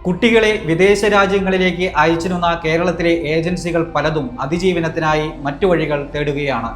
കുട്ടികളെ വിദേശ രാജ്യങ്ങളിലേക്ക് അയച്ചിരുന്ന കേരളത്തിലെ ഏജൻസികൾ പലതും അതിജീവനത്തിനായി മറ്റു വഴികൾ തേടുകയാണ്.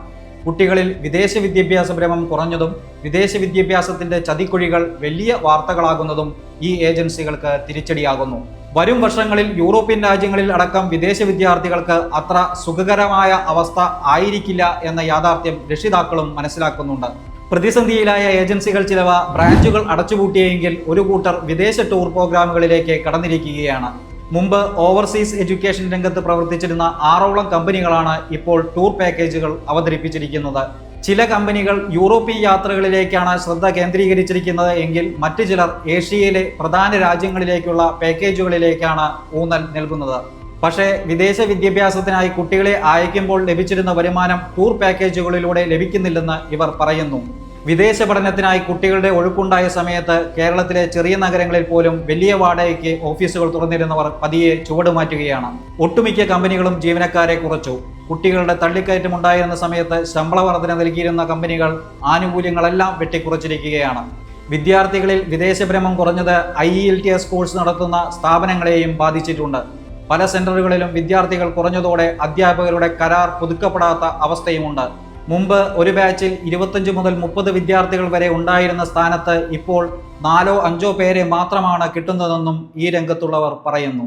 കുട്ടികളിൽ വിദേശ വിദ്യാഭ്യാസ ഭ്രമം കുറഞ്ഞതും വിദേശ വിദ്യാഭ്യാസത്തിന്റെ ചതിക്കുഴികൾ വലിയ വാർത്തകളാകുന്നതും ഈ ഏജൻസികൾക്ക് തിരിച്ചടിയാകുന്നു. വരും വർഷങ്ങളിൽ യൂറോപ്യൻ രാജ്യങ്ങളിൽ അടക്കം വിദേശ വിദ്യാർത്ഥികൾക്ക് അത്ര സുഖകരമായ അവസ്ഥ ആയിരിക്കില്ല എന്ന യാഥാർത്ഥ്യം രക്ഷിതാക്കളും മനസ്സിലാക്കുന്നുണ്ട്. പ്രതിസന്ധിയിലായ ഏജൻസികൾ ചിലവ ബ്രാഞ്ചുകൾ അടച്ചുപൂട്ടിയെങ്കിൽ ഒരു കൂട്ടർ വിദേശ ടൂർ പ്രോഗ്രാമുകളിലേക്ക് കടന്നിരിക്കുകയാണ്. മുമ്പ് ഓവർസീസ് എഡ്യൂക്കേഷൻ രംഗത്ത് പ്രവർത്തിച്ചിരുന്ന 6ഓളം കമ്പനികളാണ് ഇപ്പോൾ ടൂർ പാക്കേജുകൾ അവതരിപ്പിച്ചിരിക്കുന്നത്. ചില കമ്പനികൾ യൂറോപ്യൻ യാത്രകളിലേക്കാണ് ശ്രദ്ധ കേന്ദ്രീകരിച്ചിരിക്കുന്നത് എങ്കിൽ മറ്റു ചിലർ ഏഷ്യയിലെ പ്രധാന രാജ്യങ്ങളിലേക്കുള്ള പാക്കേജുകളിലേക്കാണ് ഊന്നൽ നൽകുന്നത്. പക്ഷേ വിദേശ വിദ്യാഭ്യാസത്തിനായി കുട്ടികളെ അയക്കുമ്പോൾ ലഭിച്ചിരുന്ന വരുമാനം ടൂർ പാക്കേജുകളിലൂടെ ലഭിക്കുന്നില്ലെന്ന് ഇവർ പറയുന്നു. വിദേശ പഠനത്തിനായി കുട്ടികളുടെ ഒഴുക്കുണ്ടായ സമയത്ത് കേരളത്തിലെ ചെറിയ നഗരങ്ങളിൽ പോലും വലിയ വാടകയ്ക്ക് ഓഫീസുകൾ തുറന്നിരുന്നവർ പതിയെ ചുവടുമാറ്റുകയാണ്. ഒട്ടുമിക്ക കമ്പനികളും ജീവനക്കാരെ കുറച്ചു. കുട്ടികളുടെ തള്ളിക്കയറ്റം ഉണ്ടായിരുന്ന സമയത്ത് ശമ്പള വർധന നൽകിയിരുന്ന കമ്പനികൾ ആനുകൂല്യങ്ങളെല്ലാം വെട്ടിക്കുറച്ചിരിക്കുകയാണ്. വിദ്യാർത്ഥികളിൽ വിദേശഭ്രമം കുറഞ്ഞത് IELTS കോഴ്സ് നടത്തുന്ന സ്ഥാപനങ്ങളെയും ബാധിച്ചിട്ടുണ്ട്. പല സെന്ററുകളിലും വിദ്യാർത്ഥികൾ കുറഞ്ഞതോടെ അധ്യാപകരുടെ കരാർ പുതുക്കപ്പെടാത്ത അവസ്ഥയുമുണ്ട്. മുമ്പ് ഒരു ബാച്ചിൽ 25 മുതൽ 30 വിദ്യാർത്ഥികൾ വരെ ഉണ്ടായിരുന്ന സ്ഥാനത്ത് ഇപ്പോൾ 4-5 പേരെ മാത്രമാണ് കിട്ടുന്നതെന്നും ഈ രംഗത്തുള്ളവർ പറയുന്നു.